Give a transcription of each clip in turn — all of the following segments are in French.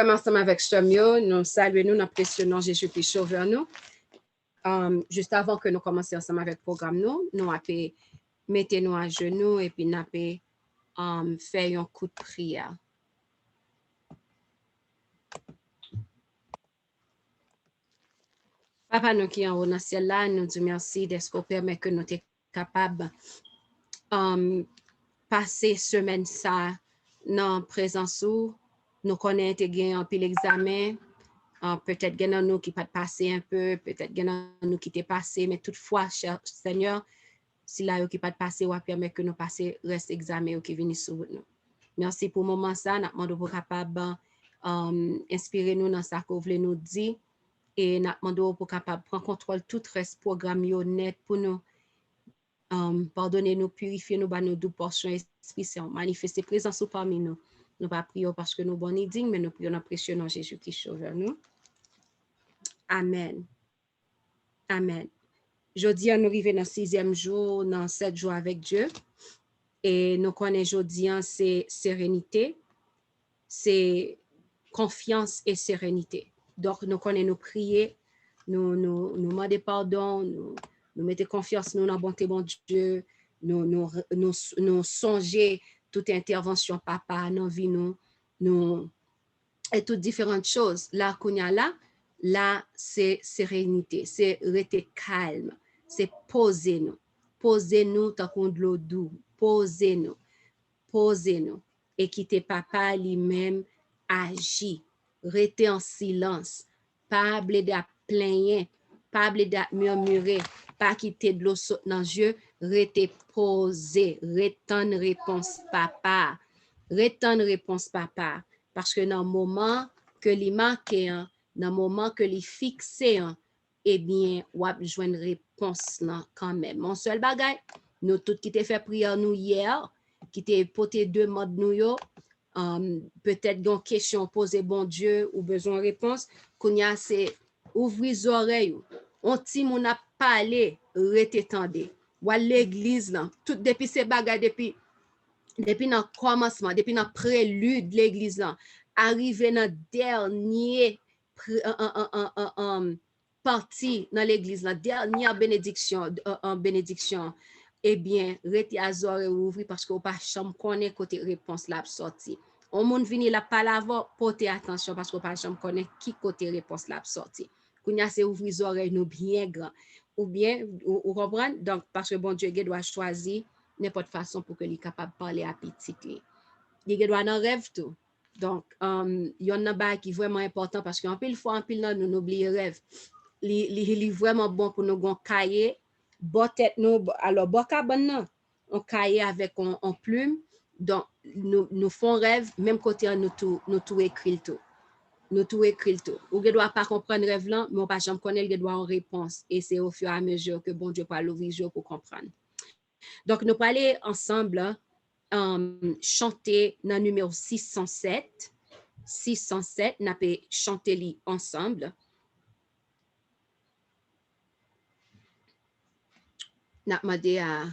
ensemble avec Chomio, nous saluons nous, nous apprécions Jésus-Christ sauveur nous. Juste avant que nous commencions ensemble avec le programme, nous avons mettez-nous à genoux et puis nous avons fait un coup de prière. Papa, nous qui en haut dans le ciel là, nous disons merci d'être qu'on permet que nous sommes capables de passer semaine ça dans présence où nous connaissons un peu l'examen. Peut-être qu'il y a nous qui pas passé un peu, peut-être qu'il y a nous qui t'est passé, mais toutefois, cher Seigneur, si là qui pas passé, ou permet que nous passer reste examen ou qui viennent sur nous. Merci pour le moment ça, nous demandons pour capable inspirer nous dans ça que vous voulez nous dire et nous demandons pour capable prendre contrôle tout reste programme net pour nous pardonner nous, purifier nous, nous deux portions esprit saint, manifester présence parmi nous. Nous pas prions parce que nous sommes dignes, mais nous prions dans précieux nom Jésus-Christ sauveur nous. Amen. Amen. Jeudi, nous arrivons dans le 6e jour, dans 7 jours avec Dieu. Et nous connaissons jeudi, c'est sérénité, c'est confiance et sérénité. Donc, nous connaissons nos prières, nous demandons pardon, nous mettons confiance nous dans la bonté de Dieu, nous songer toute intervention papa dans la vie, nous et toutes différentes choses. Là, c'est sérénité, c'est rester calme, c'est poser-nous tant qu'on de l'eau doux, posez-nous, et quitter papa lui-même agit, rester en silence, pas blé à plaigner, pas blé à murmurer, pas quitter de l'eau saute dans les yeux, rester posé, retendre réponse papa, parce que dans le moment que les marqué, dans le moment que les fixé, eh bien, on a besoin de réponse quand même. Mon seul bagage, nous tous qui t'ai fait prière nous hier, qui t'ai porté deux modes nous yo, peut-être une question posée bon Dieu ou besoin de réponse, qu'on y a c'est ouvrir les oreilles, on ti mon a parlé, rete tendez. Ou à l'église là, tout depuis ces bagages depuis dans le commencement, depuis dans le prélude de l'église là, arrivé dans dernier partie dans l'église, la dernière bénédiction, eh bien, rete azor et ouvri parce qu'on pas chambre connaît côté réponse là sorti. On monde vini la parole porter attention parce qu'on pas chambre connaît qui côté réponse là sorti. Kounya c'est ouvrir les oreilles nous bien grand ou bien ou comprendre donc parce que bon Dieu doit choisir n'importe façon pour que lui capable parler à petit. Il doit dans rêve tout. Donc il y en a pas qui vraiment important parce qu'en pile fois en pile là nous oublier rêve. Il vraiment bon pour nous gon cahier, bon tête nous alors bon cabane on cahier avec on plume. Donc nous font rêve même côté nous tout écrit tout. Nous tout écrit tout. Ou ne doit pas comprendre rêve là, mais on pas jamais connaît il doit en réponse et c'est au fur et à mesure que bon Dieu parle l'ouvrir pour comprendre. Donc nous parler ensemble chanter dans numéro 607 n'a pas chanter ensemble. N'a demandé à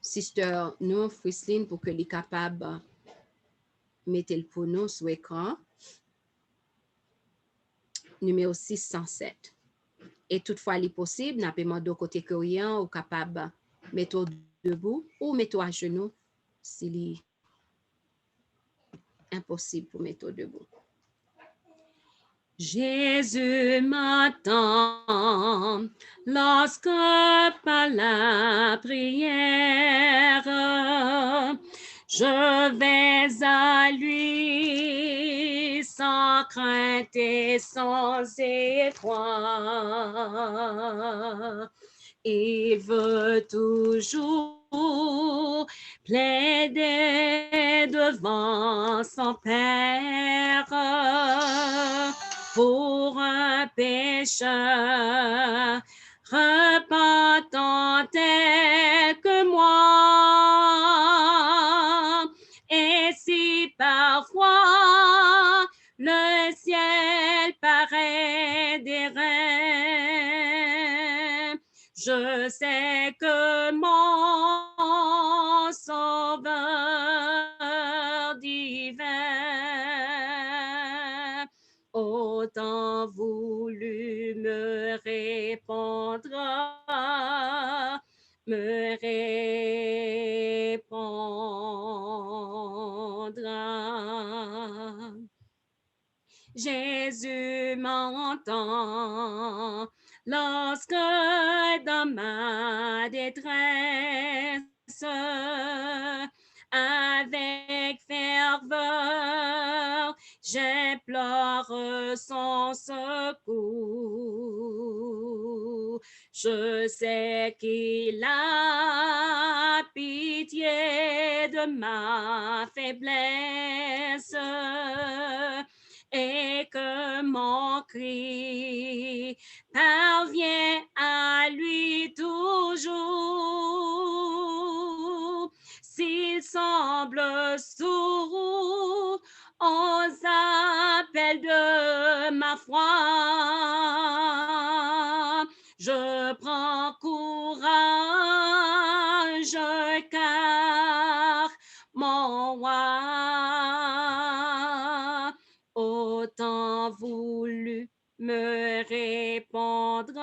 sister nous Frislin pour que les capable mettre le pour nous sur écran. Numéro 607. Et toutefois, il est possible, n'a pas demandé au côté coréen ou capable mettre debout ou mettre à genoux s'il est impossible pour mettre debout. Jésus m'attend lorsque par la prière je vais à lui sans crainte et sans effroi. Il veut toujours plaider devant son Père pour un pécheur repentant tel que moi. Et si parfois le ciel paraît dérain, je sais que mon Sauveur divin me répondra. Jésus m'entend lorsque dans ma détresse, avec ferveur, j'implore son secours. Je sais qu'il a pitié de ma faiblesse et que mon cri parvient à lui toujours. S'il semble sourd aux appels de ma foi, je prends courage car mon roi autant voulu me répondra,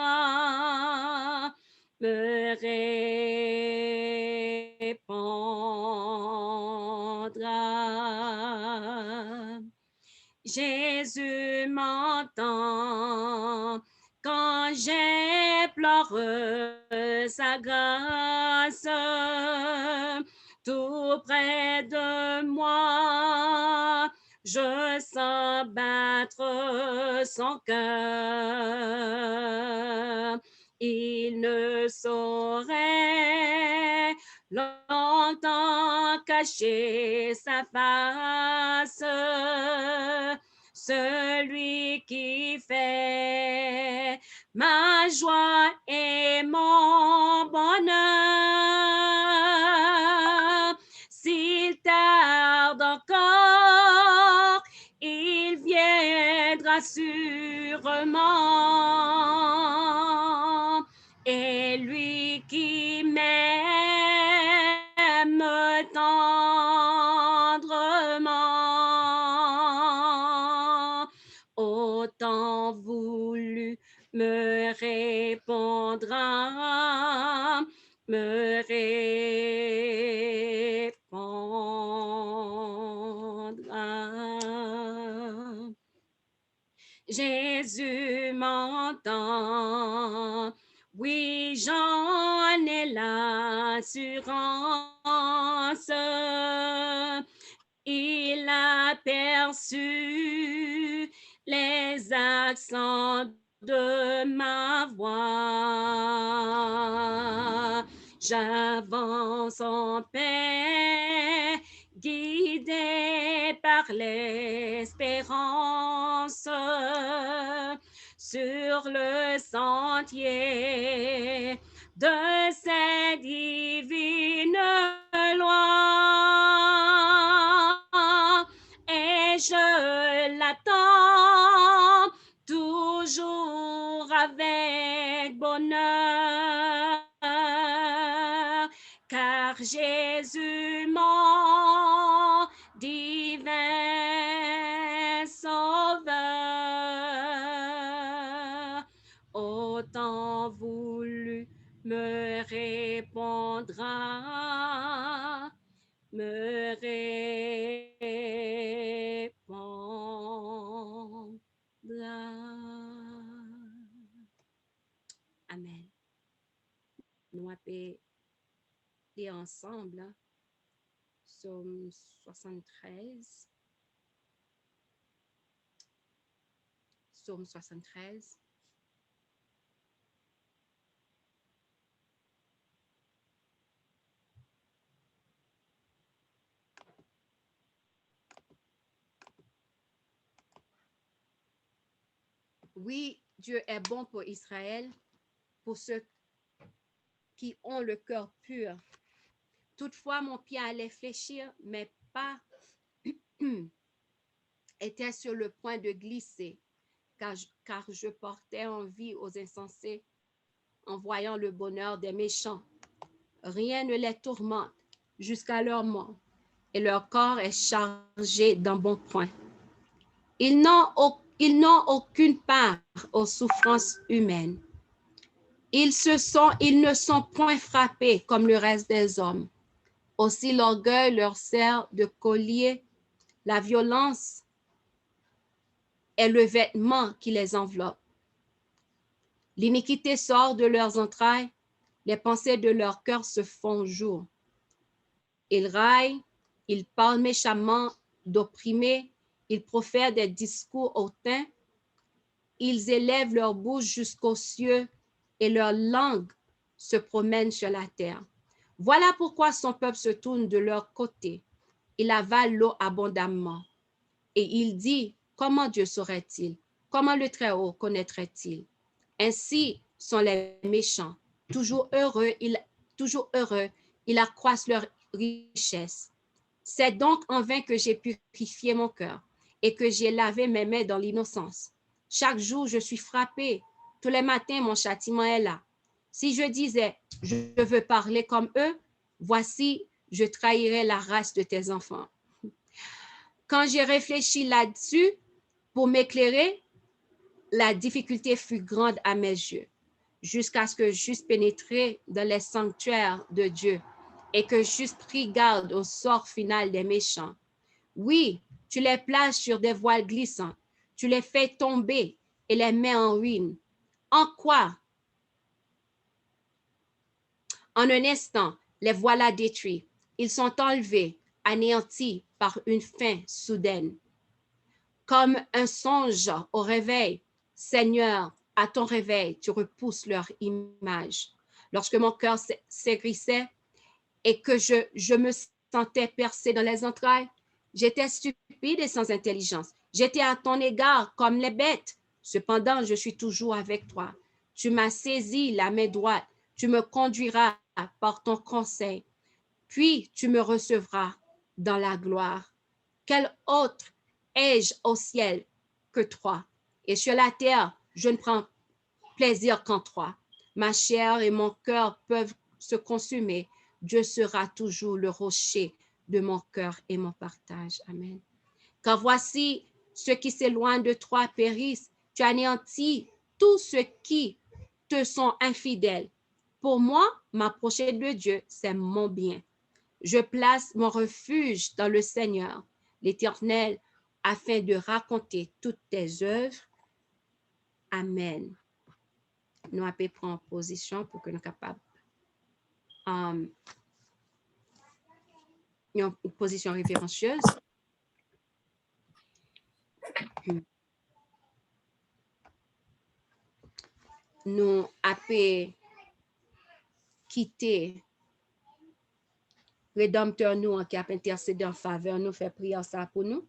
me répondra. Jésus m'entend quand j'implore sa grâce. Tout près de moi, je sens battre son cœur. Il ne saurait longtemps cacher sa face. Celui qui fait ma joie et mon bonheur. S'il tarde encore, il viendra sûrement. Et lui qui m'aime tendrement, autant voulu me répondra, me répondra. Jésus m'entend, oui, j'en ai l'assurance. Il a perçu les accents de ma voix. J'avance en paix, guidé par l'espérance, sur le sentier de cette divine loi. Et je l'attends toujours avec bonheur, car Jésus mon divin sauveur, autant voulu me répondra, me répondra. Amen. Nous allons lire ensemble Psaume 73. Psaume 73. Oui, Dieu est bon pour Israël, pour ceux qui ont le cœur pur. Toutefois, mon pied allait fléchir, mes pas étaient sur le point de glisser, car je portais envie aux insensés en voyant le bonheur des méchants. Rien ne les tourmente jusqu'à leur mort, et leur corps est chargé d'embonpoint. Ils n'ont aucune part aux souffrances humaines. Ils ne sont point frappés comme le reste des hommes. Aussi l'orgueil leur sert de collier, la violence est le vêtement qui les enveloppe. L'iniquité sort de leurs entrailles, les pensées de leur cœur se font jour. Ils raillent, ils parlent méchamment d'opprimés, ils profèrent des discours hautains, ils élèvent leur bouche jusqu'aux cieux et leur langue se promène sur la terre. Voilà pourquoi son peuple se tourne de leur côté. Il avale l'eau abondamment. Et il dit, comment Dieu saurait-il? Comment le Très-Haut connaîtrait-il? Ainsi sont les méchants, toujours heureux, ils accroissent leur richesse. C'est donc en vain que j'ai purifié mon cœur et que j'ai lavé mes mains dans l'innocence. Chaque jour, je suis frappé. Tous les matins, mon châtiment est là. Si je disais, je veux parler comme eux, voici, je trahirais la race de tes enfants. Quand j'ai réfléchi là-dessus pour m'éclairer, la difficulté fut grande à mes yeux, jusqu'à ce que j'eusse pénétré dans les sanctuaires de Dieu et que j'eusse pris garde au sort final des méchants. Oui, tu les places sur des voiles glissants, tu les fais tomber et les mets en ruine. En quoi? En un instant, les voilà détruits. Ils sont enlevés, anéantis par une fin soudaine. Comme un songe au réveil, Seigneur, à ton réveil, tu repousses leur image. Lorsque mon cœur s'aigrissait et que je me sentais percé dans les entrailles, j'étais stupide et sans intelligence. J'étais à ton égard comme les bêtes. Cependant, je suis toujours avec toi. Tu m'as saisi la main droite. Tu me conduiras par ton conseil. Puis tu me recevras dans la gloire. Quel autre ai-je au ciel que toi? Et sur la terre, je ne prends plaisir qu'en toi. Ma chair et mon cœur peuvent se consumer. Dieu sera toujours le rocher de mon cœur et mon partage. Amen. Car voici, ceux qui s'éloignent de toi périssent. Tu anéantis tous ceux qui te sont infidèles. Pour moi, m'approcher de Dieu, c'est mon bien. Je place mon refuge dans le Seigneur, l'Éternel, afin de raconter toutes tes œuvres. Amen. Nous allons prendre position pour que nous soyons capables. Une position référentieuse. Nous allons quitter Rédempteur nous qui a intercédé en faveur, nous fait prière ça pour nous.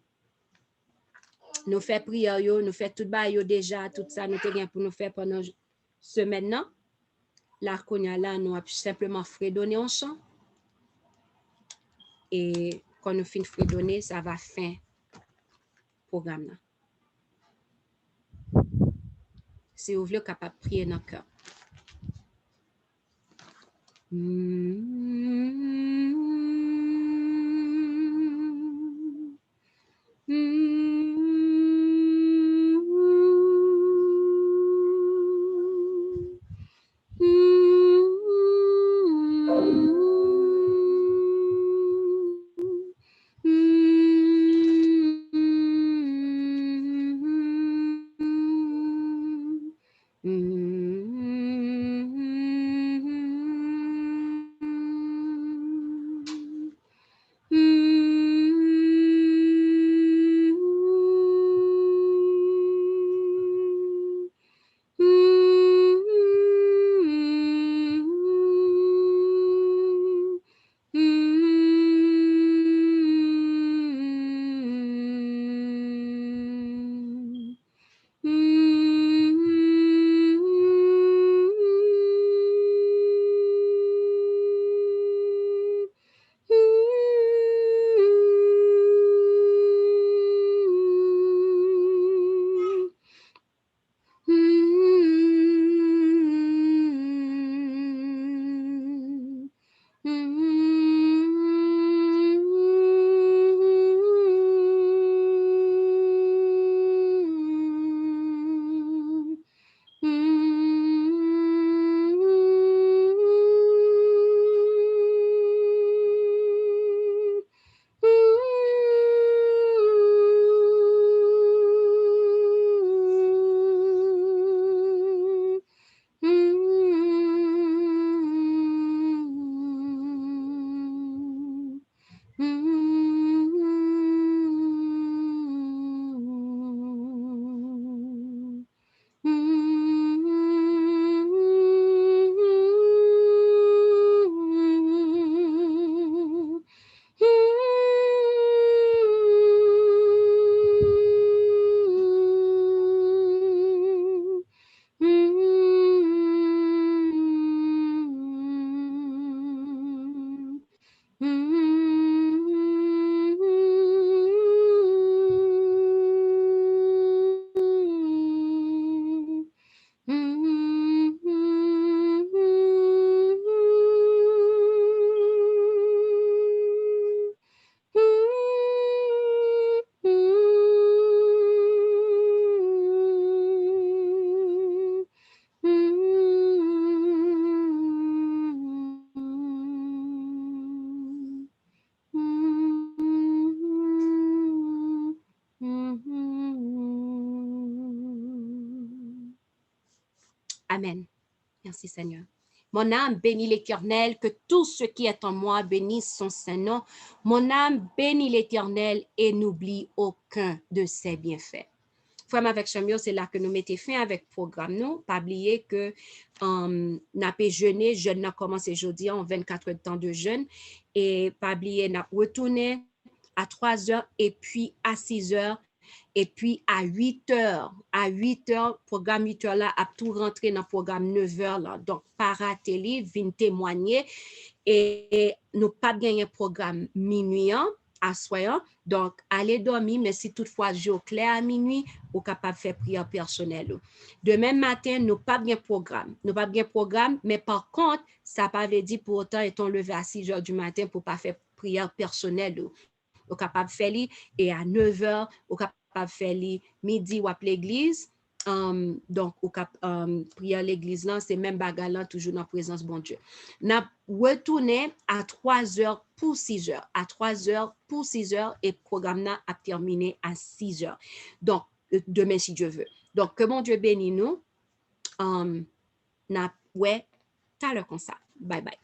Nous fait prière, nous fait tout bas déjà, tout ça, nous avons pour nous faire pendant semaine là. Là, nous avons simplement fredonner en chant. Et quand nous finissons fredonner, ça va fin programme là. Si vous voulez capable de prier dans le cœur. Amen. Merci Seigneur. Mon âme bénit l'Éternel, que tout ce qui est en moi bénisse son saint nom. Mon âme bénit l'Éternel et n'oublie aucun de ses bienfaits. Frère avec Chamio, c'est là que nous mettons fin avec le programme. Nous, pas oublier que n'a pas jeûné, jeûne a commencé aujourd'hui en 24 heures de temps de jeûne et pas oublier n'a retourné à 3 heures et puis à 6 heures et puis à 8 heures, programme 8 heures là, a tout rentré dans le programme 9 heures là. Donc, paratélé, vient témoigner et nous pas gagné programme minuit à soir. Donc, allez dormir, mais si toutefois j'ai au clair à minuit, vous capable de faire prière personnelle. Demain matin, nous pas bien programme. Nous pas bien programme, mais par contre, ça pas veut dire pour autant étant levé à 6 heures du matin pour pas faire prière personnelle. Vous capable de faire et à 9 heures, vous capable de faire midi ou à l'église. Donc, au cap, prier à l'église là, c'est même bagarre toujours dans la présence bon Dieu. N'a retourné à 3 heures pour 6 heures. À 3 heures pour 6 heures et le programme a terminé à 6 heures. Donc, demain si Dieu veut. Donc, que mon Dieu bénisse nous. N'a ouais, t'as le comme ça. Bye bye.